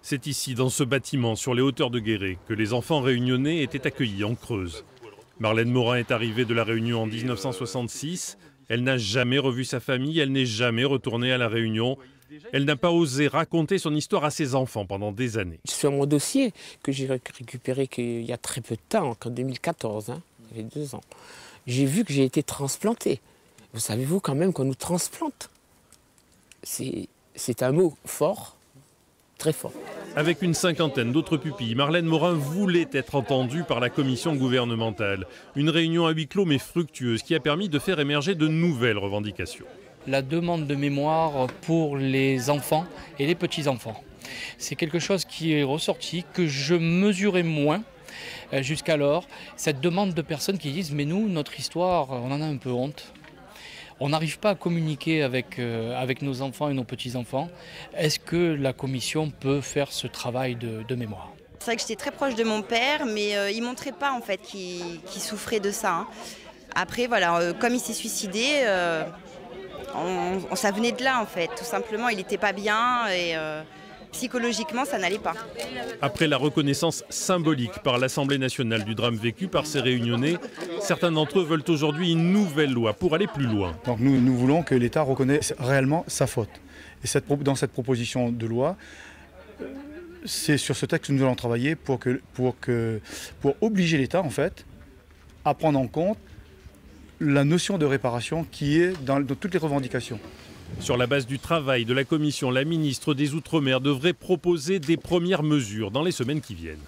C'est ici, dans ce bâtiment, sur les hauteurs de Guéret, que les enfants réunionnais étaient accueillis en Creuse. Marlène Morin est arrivée de La Réunion en 1966. Elle n'a jamais revu sa famille, elle n'est jamais retournée à La Réunion. Elle n'a pas osé raconter son histoire à ses enfants pendant des années. Sur mon dossier, que j'ai récupéré il y a très peu de temps, en 2014, il y avait 2 ans, j'ai vu que j'ai été transplanté. Vous savez-vous quand même qu'on nous transplante? C'est un mot fort, très fort. Avec une cinquantaine d'autres pupilles, Marlène Morin voulait être entendue par la commission gouvernementale. Une réunion à huis clos mais fructueuse qui a permis de faire émerger de nouvelles revendications. La demande de mémoire pour les enfants et les petits-enfants. C'est quelque chose qui est ressorti, que je mesurais moins jusqu'alors. Cette demande de personnes qui disent « mais nous, notre histoire, on en a un peu honte ». On n'arrive pas à communiquer avec nos enfants et nos petits-enfants. Est-ce que la commission peut faire ce travail de mémoire? C'est vrai que j'étais très proche de mon père, mais il ne montrait pas en fait qu'il souffrait de ça. Après, voilà, comme il s'est suicidé, ça venait de là en fait. Tout simplement, il n'était pas bien et psychologiquement, ça n'allait pas. Après la reconnaissance symbolique par l'Assemblée nationale du drame vécu par ces Réunionnais, certains d'entre eux veulent aujourd'hui une nouvelle loi pour aller plus loin. Donc nous voulons que l'État reconnaisse réellement sa faute. Et dans cette proposition de loi, c'est sur ce texte que nous allons travailler pour obliger l'État en fait à prendre en compte la notion de réparation qui est dans toutes les revendications. Sur la base du travail de la commission, la ministre des Outre-mer devrait proposer des premières mesures dans les semaines qui viennent.